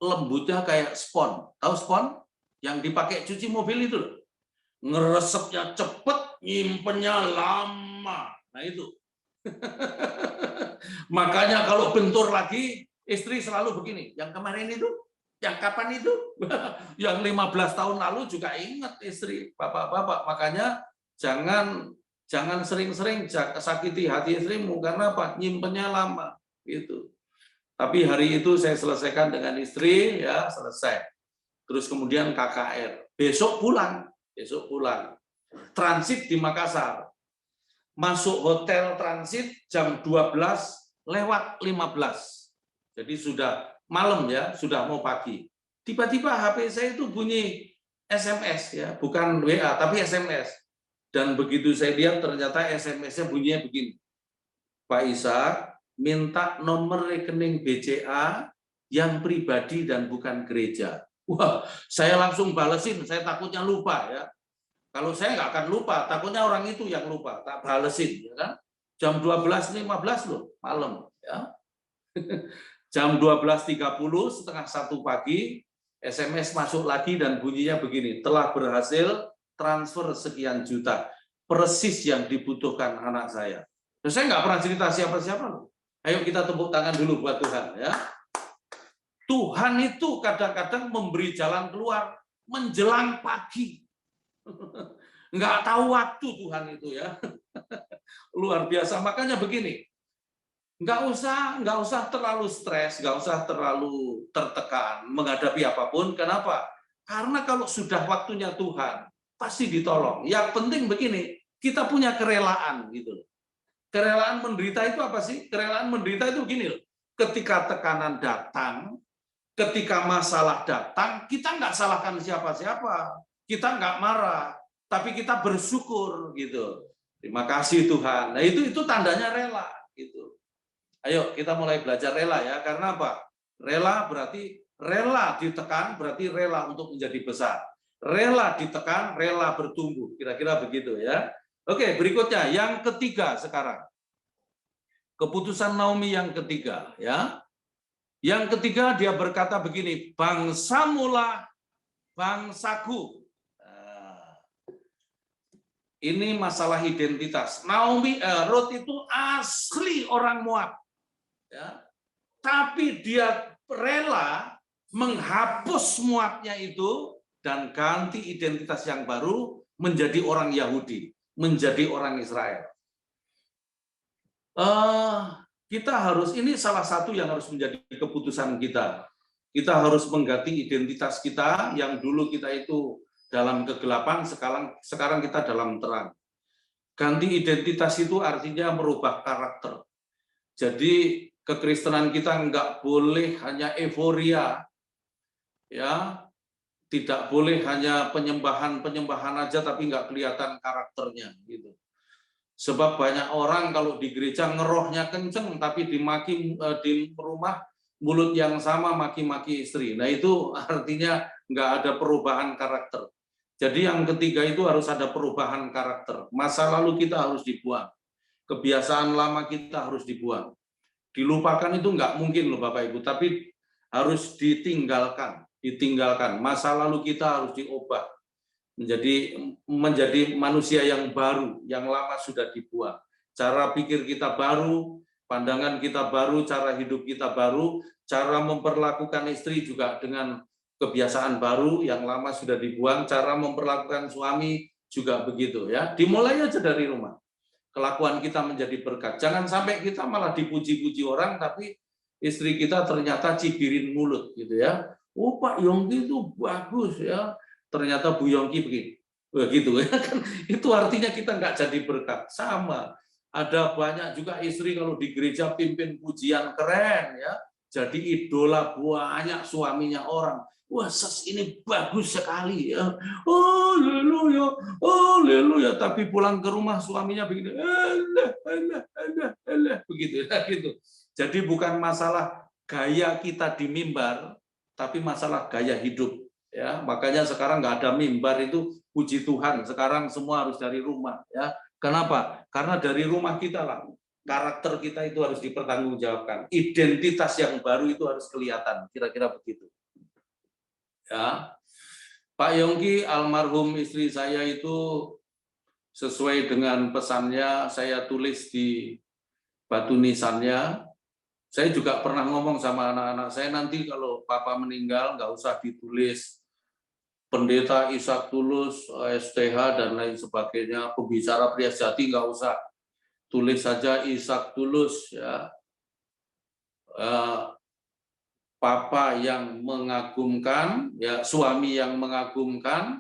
lembutnya kayak spon. Tahu spon? Yang dipakai cuci mobil itu loh. Ngeresepnya cepet, nyimpennya lama. Nah itu. Makanya kalau bentur lagi, istri selalu begini. Yang kemarin itu, Yang kapan itu? Yang 15 tahun lalu juga ingat istri, bapak-bapak. Makanya jangan sering-sering sakiti hati istrimu, karena apa? Nyimpennya lama gitu. Tapi hari itu saya selesaikan dengan istri, ya selesai. Terus kemudian KKR. Besok pulang. Transit di Makassar. Masuk hotel transit jam 12:15. Jadi sudah malam ya, sudah mau pagi. Tiba-tiba HP saya itu bunyi SMS ya, bukan WA tapi SMS. Dan begitu saya lihat ternyata SMS-nya bunyinya begini. Pak Ishak, minta nomor rekening BCA yang pribadi dan bukan gereja. Wah, saya langsung balesin, saya takutnya lupa ya. Kalau saya nggak akan lupa, takutnya orang itu yang lupa, tak balesin, ya kan? Jam 12:15 loh, malam, ya. Jam 12:30, setengah 1 pagi, SMS masuk lagi dan bunyinya begini, telah berhasil transfer sekian juta, persis yang dibutuhkan anak saya. Terus saya nggak pernah cerita siapa-siapa loh. Ayo kita tepuk tangan dulu buat Tuhan, ya. Tuhan itu kadang-kadang memberi jalan keluar menjelang pagi. Nggak tahu waktu Tuhan itu ya. Luar biasa. Makanya begini, nggak usah terlalu stres, nggak usah terlalu tertekan menghadapi apapun. Kenapa? Karena kalau sudah waktunya Tuhan, pasti ditolong. Yang penting begini, kita punya kerelaan gitu. Kerelaan menderita itu apa sih? Kerelaan menderita itu begini loh. Ketika tekanan datang, ketika masalah datang, kita nggak salahkan siapa-siapa. Kita nggak marah, tapi kita bersyukur gitu. Terima kasih Tuhan. Nah itu tandanya rela gitu. Ayo kita mulai belajar rela ya. Karena apa? Rela berarti rela ditekan, berarti rela untuk menjadi besar. Rela ditekan, rela bertumbuh. Kira-kira begitu ya. Oke, berikutnya yang ketiga sekarang. Keputusan Naomi yang ketiga ya. Yang ketiga dia berkata begini, bangsamulah bangsaku. Ini masalah identitas. Naomi, Ruth itu asli orang Moab, ya. Tapi dia rela menghapus Moabnya itu dan ganti identitas yang baru menjadi orang Yahudi, menjadi orang Israel. Kita harus, ini salah satu yang harus menjadi keputusan kita. Kita harus mengganti identitas kita yang dulu kita itu dalam kegelapan, sekarang kita dalam terang. Ganti identitas itu artinya merubah karakter. Jadi kekristenan kita nggak boleh hanya euforia, ya, tidak boleh hanya penyembahan aja tapi nggak kelihatan karakternya gitu. Sebab banyak orang kalau di gereja ngerohnya kenceng tapi dimaki di rumah mulut yang sama maki-maki istri. Nah itu artinya nggak ada perubahan karakter. Jadi yang ketiga itu harus ada perubahan karakter. Masa lalu kita harus dibuang. Kebiasaan lama kita harus dibuang. Dilupakan itu nggak mungkin loh Bapak Ibu, tapi harus ditinggalkan. Masa lalu kita harus diubah menjadi manusia yang baru, yang lama sudah dibuang. Cara pikir kita baru, pandangan kita baru, cara hidup kita baru, cara memperlakukan istri juga dengan kebiasaan baru yang lama sudah dibuang, cara memperlakukan suami juga begitu ya. Dimulai aja dari rumah. Kelakuan kita menjadi berkat. Jangan sampai kita malah dipuji-puji orang tapi istri kita ternyata cibirin mulut gitu ya. Oh Pak Yongki itu bagus ya. Ternyata Bu Yongki begini. Begitu ya kan. Itu artinya kita nggak jadi berkat. Sama. Ada banyak juga istri kalau di gereja pimpin pujian keren ya. Jadi idola banyak suaminya orang. Wah, ini bagus sekali ya. Haleluya, haleluya. Tapi pulang ke rumah suaminya begini, begitu ya gitu. Jadi bukan masalah gaya kita di mimbar, tapi masalah gaya hidup. Ya, makanya sekarang nggak ada mimbar itu, puji Tuhan. Sekarang semua harus dari rumah. Ya, kenapa? Karena dari rumah kita lah. Karakter kita itu harus dipertanggungjawabkan. Identitas yang baru itu harus kelihatan. Kira-kira begitu. Ya, Pak Yongki, almarhum istri saya itu sesuai dengan pesannya, saya tulis di batu nisannya, Saya juga pernah ngomong sama anak-anak saya, nanti kalau papa meninggal nggak usah ditulis Pendeta Ishak Tulus, STH dan lain sebagainya, pembicara pria sejati nggak usah, tulis saja Ishak Tulus ya. Papa yang mengagumkan, ya suami yang mengagumkan,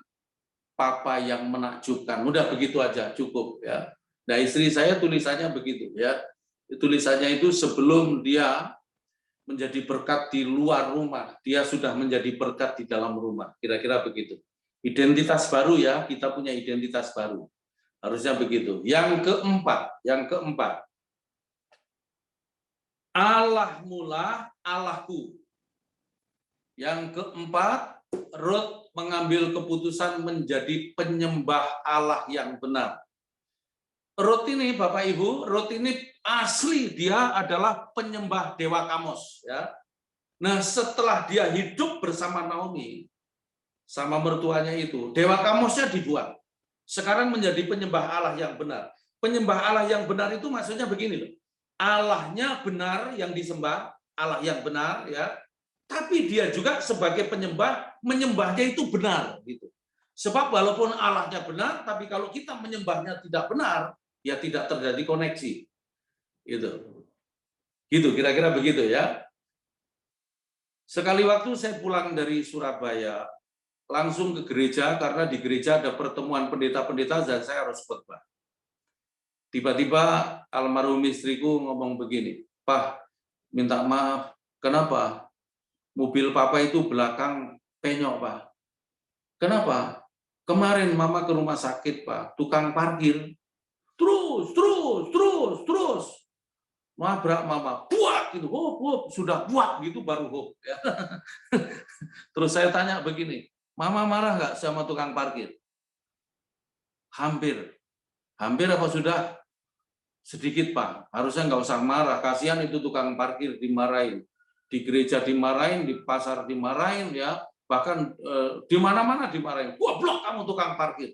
papa yang menakjubkan. Udah begitu aja, cukup ya. Nah, istri saya tulisannya begitu ya. Tulisannya itu sebelum dia menjadi berkat di luar rumah, dia sudah menjadi berkat di dalam rumah. Kira-kira begitu. Identitas baru ya, kita punya identitas baru. Harusnya begitu. Yang keempat, Allah mula, Allahku. Yang keempat, Ruth mengambil keputusan menjadi penyembah Allah yang benar. Ruth ini, Bapak Ibu, Ruth ini asli dia adalah penyembah Dewa Kamos. Ya. Nah, setelah dia hidup bersama Naomi, sama mertuanya itu, Dewa Kamosnya dibuang. Sekarang menjadi penyembah Allah yang benar. Penyembah Allah yang benar itu maksudnya begini loh. Allahnya benar yang disembah, Allah yang benar ya. Tapi dia juga sebagai penyembah, menyembahnya itu benar gitu. Sebab walaupun Allahnya benar, tapi kalau kita menyembahnya tidak benar, ya tidak terjadi koneksi. Gitu. Gitu kira-kira begitu ya. Sekali waktu saya pulang dari Surabaya, langsung ke gereja karena di gereja ada pertemuan pendeta-pendeta dan saya harus khotbah. Tiba-tiba almarhum istriku ngomong begini, "Pak, minta maaf, kenapa? Mobil papa itu belakang penyok, Pak. Kenapa? Kemarin mama ke rumah sakit, Pak. Tukang parkir. Terus. Nabrak mama. Buat gitu. Sudah buat gitu baru hop. Ya. Terus saya tanya begini, mama marah nggak sama tukang parkir? Hampir. Hampir apa sudah? Sedikit, Pak. Harusnya nggak usah marah. Kasihan itu tukang parkir dimarahin. Di gereja dimarahin, di pasar dimarahin, ya. Bahkan di mana-mana dimarahin. Goblok kamu tukang parkir.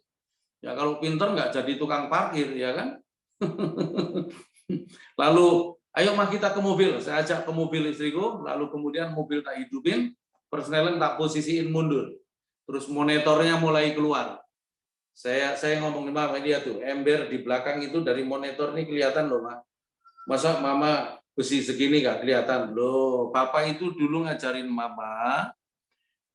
Ya kalau pinter nggak jadi tukang parkir, ya kan? Lalu, ayo mah kita ke mobil. Saya ajak ke mobil istriku, lalu kemudian mobil tak hidupin, persneleng tak posisiin mundur. Terus monitornya mulai keluar. Saya ngomongin mama dia tuh, ember di belakang itu dari monitor ini kelihatan loh, Ma. Masa mama besi segini nggak kelihatan? Loh, papa itu dulu ngajarin mama,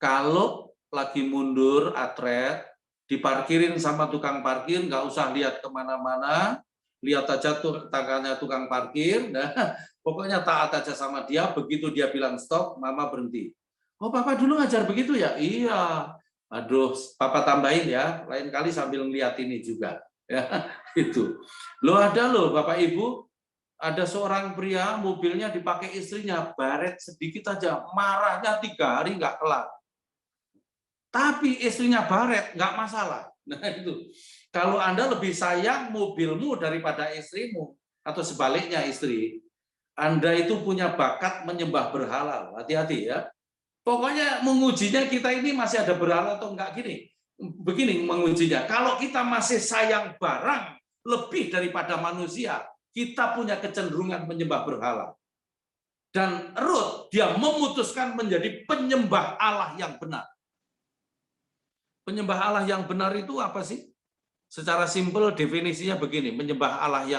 kalau lagi mundur atret, diparkirin sama tukang parkir, nggak usah lihat kemana-mana, lihat aja tuh tangannya tukang parkir, nah, pokoknya taat aja sama dia, begitu dia bilang stop, mama berhenti. Oh, papa dulu ngajar begitu ya? Iya. Aduh, papa tambahin ya, lain kali sambil ngeliat ini juga. Ya, itu. Lo ada loh, Bapak Ibu, ada seorang pria mobilnya dipakai istrinya, baret sedikit aja, marahnya 3 hari nggak kelar. Tapi istrinya baret, nggak masalah. Nah itu, kalau Anda lebih sayang mobilmu daripada istrimu, atau sebaliknya istri, Anda itu punya bakat menyembah berhala. Hati-hati ya. Pokoknya mengujinya kita ini masih ada berhala atau enggak gini. Begini mengujinya, kalau kita masih sayang barang lebih daripada manusia, kita punya kecenderungan menyembah berhala. Dan Ruth, dia memutuskan menjadi penyembah Allah yang benar. Penyembah Allah yang benar itu apa sih? Secara simpel definisinya begini, penyembah Allah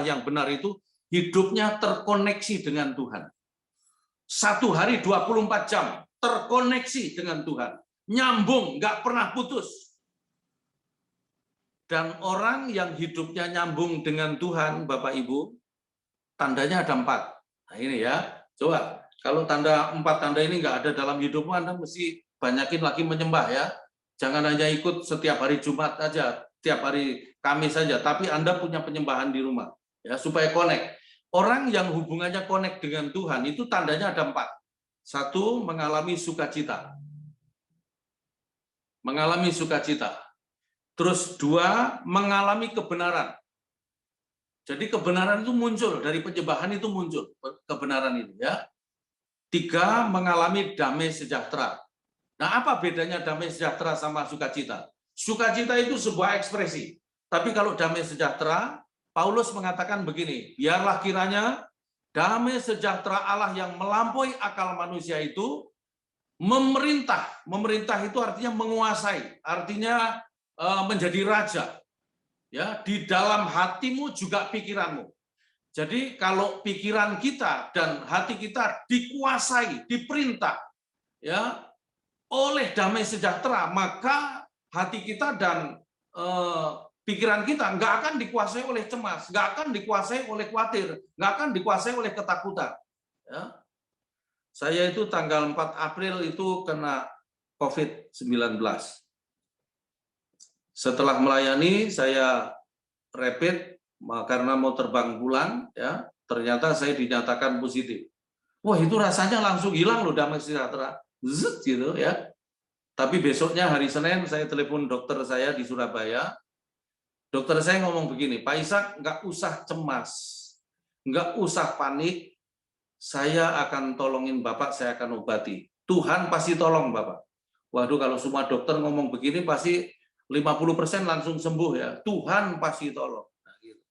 yang benar itu hidupnya terkoneksi dengan Tuhan. 1 hari 24 jam terkoneksi dengan Tuhan. Nyambung, nggak pernah putus. Dan orang yang hidupnya nyambung dengan Tuhan, Bapak Ibu, tandanya ada 4. Nah ini ya, coba. Kalau tanda 4 tanda ini nggak ada dalam hidupmu, Anda mesti banyakin lagi menyembah ya. Jangan hanya ikut setiap hari Jumat aja, setiap hari Kamis saja, tapi Anda punya penyembahan di rumah. Ya, supaya connect. Orang yang hubungannya connect dengan Tuhan itu tandanya ada 4. 1, mengalami sukacita. Mengalami sukacita. Terus 2, mengalami kebenaran. Jadi kebenaran itu muncul, dari penyembahan itu muncul kebenaran itu ya. 3, mengalami damai sejahtera. Nah, apa bedanya damai sejahtera sama sukacita? Sukacita itu sebuah ekspresi. Tapi kalau damai sejahtera, Paulus mengatakan begini, biarlah kiranya Damai sejahtera Allah yang melampaui akal manusia itu memerintah. Memerintah itu artinya menguasai, artinya menjadi raja. Ya, di dalam hatimu juga pikiranmu. Jadi kalau pikiran kita dan hati kita dikuasai, diperintah ya oleh damai sejahtera, maka hati kita dan pikiran kita nggak akan dikuasai oleh cemas, nggak akan dikuasai oleh khawatir, nggak akan dikuasai oleh ketakutan. Ya. Saya itu tanggal 4 April itu kena COVID-19. Setelah melayani, saya rapid karena mau terbang pulang, ya ternyata saya dinyatakan positif. Wah, itu rasanya langsung hilang loh damai sejahtera, zut gitu ya. Tapi besoknya hari Senin saya telepon dokter saya di Surabaya. Dokter saya ngomong begini, Pak Ishak nggak usah cemas, nggak usah panik, saya akan tolongin Bapak, saya akan obati. Tuhan pasti tolong Bapak. Waduh, kalau semua dokter ngomong begini pasti 50% langsung sembuh ya. Tuhan pasti tolong. Nah, gitu.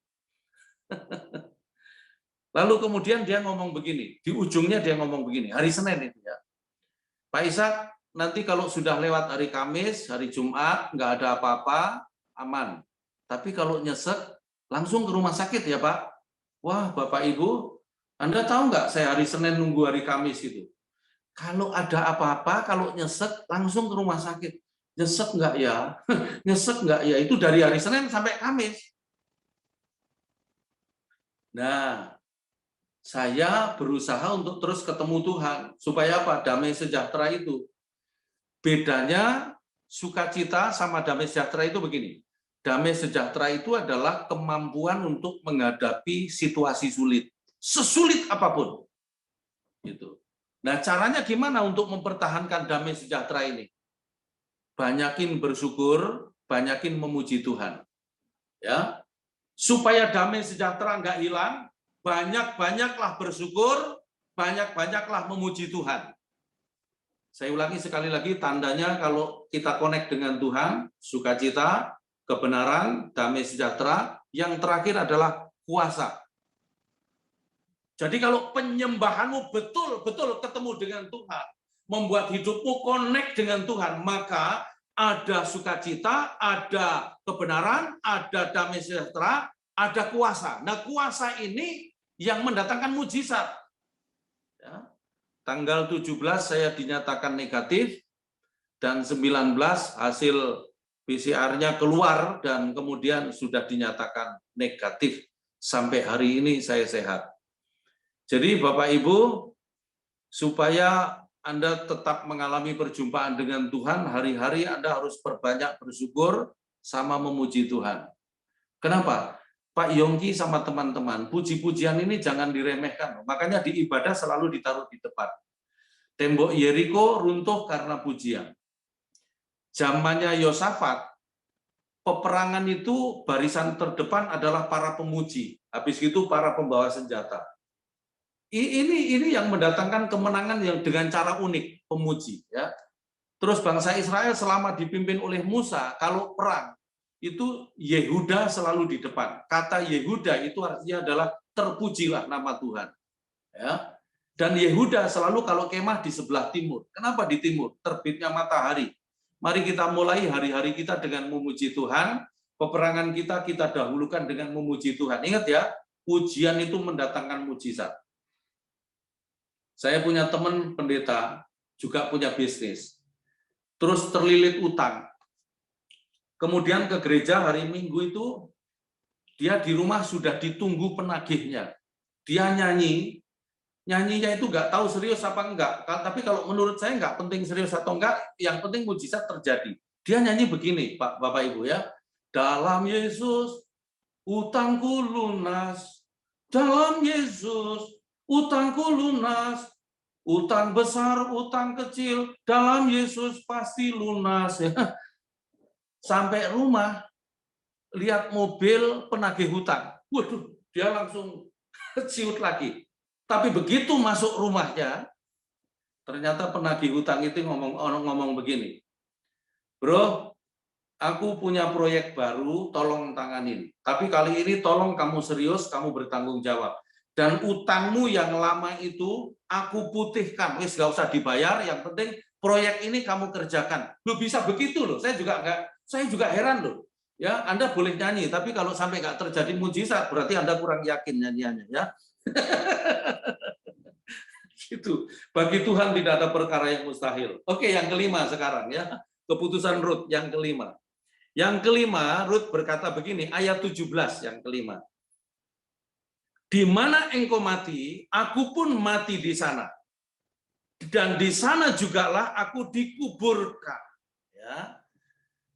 Lalu kemudian dia ngomong begini, di ujungnya dia ngomong begini, hari Senin itu ya. Pak Ishak, nanti kalau sudah lewat hari Kamis, hari Jumat, nggak ada apa-apa, aman. Tapi kalau nyesek, langsung ke rumah sakit ya Pak. Wah, Bapak Ibu, Anda tahu nggak saya hari Senin nunggu hari Kamis itu? Kalau ada apa-apa, kalau nyesek, langsung ke rumah sakit. Nyesek nggak ya? Nyesek nggak ya? Itu dari hari Senin sampai Kamis. Nah, saya berusaha untuk terus ketemu Tuhan. Supaya apa? Damai sejahtera itu. Bedanya sukacita sama damai sejahtera itu begini. Damai sejahtera itu adalah kemampuan untuk menghadapi situasi sulit. Sesulit apapun. Gitu. Nah, caranya gimana untuk mempertahankan damai sejahtera ini? Banyakin bersyukur, banyakin memuji Tuhan. Ya, supaya damai sejahtera nggak hilang, banyak-banyaklah bersyukur, banyak-banyaklah memuji Tuhan. Saya ulangi sekali lagi, tandanya kalau kita connect dengan Tuhan, sukacita, kebenaran, damai sejahtera, yang terakhir adalah kuasa. Jadi kalau penyembahanmu betul-betul ketemu dengan Tuhan, membuat hidupmu connect dengan Tuhan, maka ada sukacita, ada kebenaran, ada damai sejahtera, ada kuasa. Nah, kuasa ini yang mendatangkan mujizat. Ya. Tanggal 17 saya dinyatakan negatif, dan 19 hasil PCR-nya keluar, dan kemudian sudah dinyatakan negatif. Sampai hari ini saya sehat. Jadi Bapak Ibu, supaya Anda tetap mengalami perjumpaan dengan Tuhan, hari-hari Anda harus perbanyak bersyukur sama memuji Tuhan. Kenapa? Pak Yongki sama teman-teman, puji-pujian ini jangan diremehkan. Makanya di ibadah selalu ditaruh di depan. Tembok Yeriko runtuh karena pujian. Zamannya Yosafat, peperangan itu barisan terdepan adalah para pemuji. Habis itu para pembawa senjata. Ini yang mendatangkan kemenangan yang dengan cara unik, pemuji ya. Terus bangsa Israel selama dipimpin oleh Musa, kalau perang itu Yehuda selalu di depan. Kata Yehuda itu artinya adalah terpujilah nama Tuhan. Ya. Dan Yehuda selalu kalau kemah di sebelah timur. Kenapa di timur? Terbitnya matahari. Mari kita mulai hari-hari kita dengan memuji Tuhan. Peperangan kita dahulukan dengan memuji Tuhan. Ingat ya, pujian itu mendatangkan mujizat. Saya punya teman pendeta, juga punya bisnis. Terus terlilit utang. Kemudian ke gereja hari Minggu itu, dia di rumah sudah ditunggu penagihnya. Dia nyanyi, nyanyinya itu nggak tahu serius apa enggak. Tapi kalau menurut saya nggak penting serius atau enggak, yang penting mujizat terjadi. Dia nyanyi begini, Pak, Bapak Ibu ya. Dalam Yesus, utangku lunas. Dalam Yesus, utangku lunas. Utang besar, utang kecil, dalam Yesus pasti lunas. Ya. Sampai rumah, lihat mobil penagih hutang. Waduh, dia langsung ciut lagi. Tapi begitu masuk rumahnya, ternyata penagih hutang itu ngomong begini. Bro, aku punya proyek baru, tolong tanganin. Tapi kali ini tolong kamu serius, kamu bertanggung jawab. dan utangmu yang lama itu aku putihkan. Wis gak usah dibayar, yang penting proyek ini kamu kerjakan. Loh, bisa begitu loh. Saya juga heran loh. Ya, Anda boleh nyanyi, tapi kalau sampai nggak terjadi mujizat, berarti Anda kurang yakin nyanyiannya, ya. Gitu. Bagi Tuhan tidak ada perkara yang mustahil. Oke, yang kelima sekarang, ya. Keputusan Rut yang kelima. Yang kelima, Rut berkata begini, ayat 17 yang kelima. Di mana engkau mati, aku pun mati di sana. Dan di sana jugalah aku dikuburkan. Ya.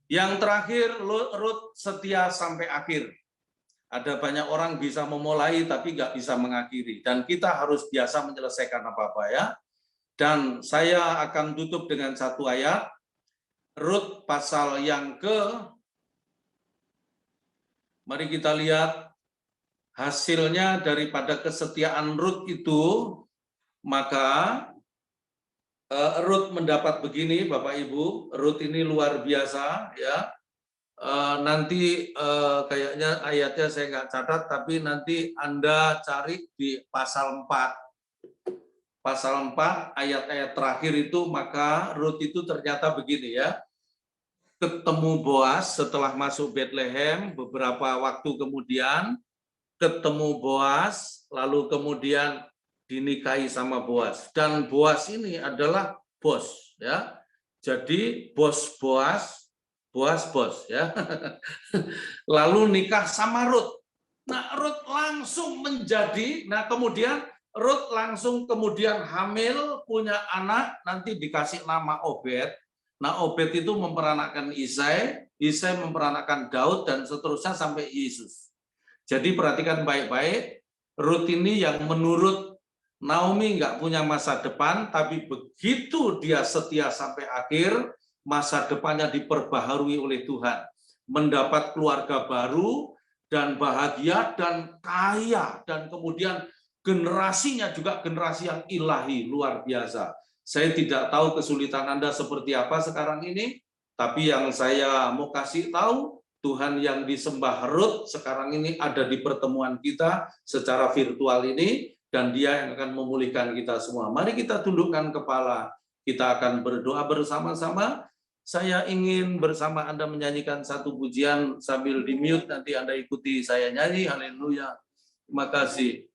Yang terakhir, Rut setia sampai akhir. Ada banyak orang bisa memulai tapi nggak bisa mengakhiri. Dan kita harus biasa menyelesaikan apa-apa, ya. Dan saya akan tutup dengan satu ayat. Rut pasal yang mari kita lihat hasilnya daripada kesetiaan Rut itu, maka Rut mendapat begini, Bapak Ibu. Rut ini luar biasa, ya. Nanti kayaknya ayatnya saya nggak catat, tapi nanti Anda cari di pasal 4. Pasal 4 ayat-ayat terakhir itu, maka Rut itu ternyata begini, ya. Ketemu Boas setelah masuk Bethlehem, beberapa waktu kemudian ketemu Boas, lalu kemudian dinikahi sama Boas. Dan Boas ini adalah bos, ya. Jadi bos Boas, Boas bos, ya. Lalu nikah sama Rut. Nah, Rut langsung menjadi, kemudian Rut langsung kemudian hamil, punya anak, nanti dikasih nama Obed. Nah, Obed itu memperanakkan Isai, Isai memperanakkan Daud, dan seterusnya sampai Yesus. Jadi perhatikan baik-baik, Rut ini yang menurut Naomi nggak punya masa depan, tapi begitu dia setia sampai akhir, masa depannya diperbaharui oleh Tuhan. Mendapat keluarga baru, dan bahagia, dan kaya, dan kemudian generasinya juga generasi yang ilahi, luar biasa. Saya tidak tahu kesulitan Anda seperti apa sekarang ini, tapi yang saya mau kasih tahu, Tuhan yang disembah Rut sekarang ini ada di pertemuan kita secara virtual ini, dan Dia yang akan memulihkan kita semua. Mari kita tundukkan kepala, kita akan berdoa bersama-sama. Saya ingin bersama Anda menyanyikan satu pujian sambil di-mute, nanti Anda ikuti saya nyanyi. Haleluya. Terima kasih.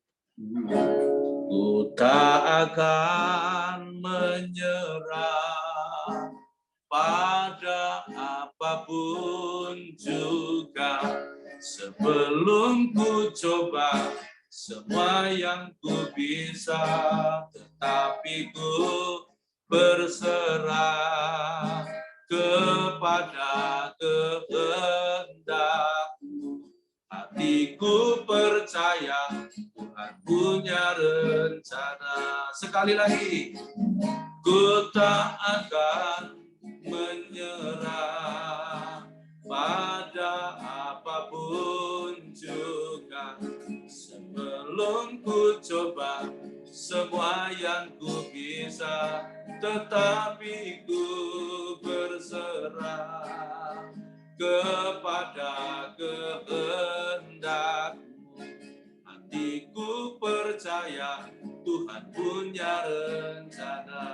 Ku tak akan menyerah pada apapun juga, sebelum ku coba semua yang ku bisa, tetapi ku berserah kepada kehendakmu. Hatiku percaya Tuhan punya rencana. Sekali lagi, ku tak akan menyerah pada apapun juga, sebelum ku coba semua yang ku bisa, tetapi ku berserah kepada kehendakmu. Hatiku percaya Tuhan punya rencana.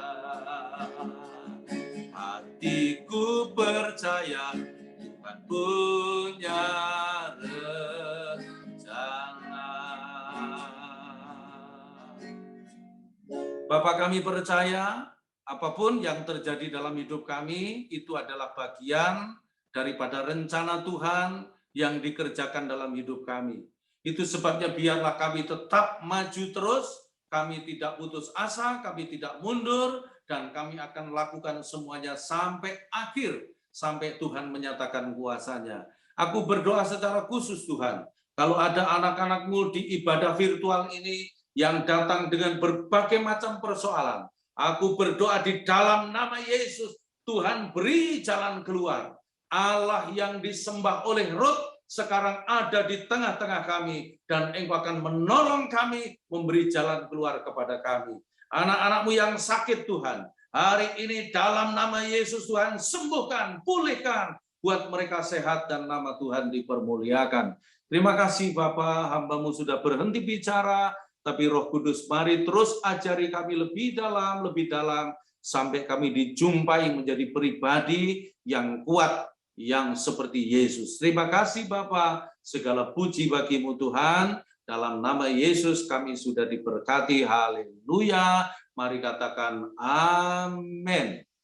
Hatiku percaya Tuhan punya rencana. Bapak, kami percaya apapun yang terjadi dalam hidup kami itu adalah bagian daripada rencana Tuhan yang dikerjakan dalam hidup kami. Itu sebabnya biarlah kami tetap maju terus, kami tidak putus asa, kami tidak mundur, dan kami akan lakukan semuanya sampai akhir, sampai Tuhan menyatakan kuasa-Nya. Aku berdoa secara khusus, Tuhan, kalau ada anak-anak-Mu di ibadah virtual ini yang datang dengan berbagai macam persoalan, aku berdoa di dalam nama Yesus, Tuhan beri jalan keluar. Allah yang disembah oleh Rut sekarang ada di tengah-tengah kami, dan Engkau akan menolong kami, memberi jalan keluar kepada kami. Anak-anak-Mu yang sakit, Tuhan, hari ini dalam nama Yesus, Tuhan sembuhkan, pulihkan, buat mereka sehat dan nama Tuhan dipermuliakan. Terima kasih Bapak, hamba-Mu sudah berhenti bicara, tapi Roh Kudus mari terus ajari kami lebih dalam, sampai kami dijumpai menjadi pribadi yang kuat, yang seperti Yesus. Terima kasih Bapa, segala puji bagimu Tuhan. Dalam nama Yesus kami sudah diberkati. Haleluya. Mari katakan amin.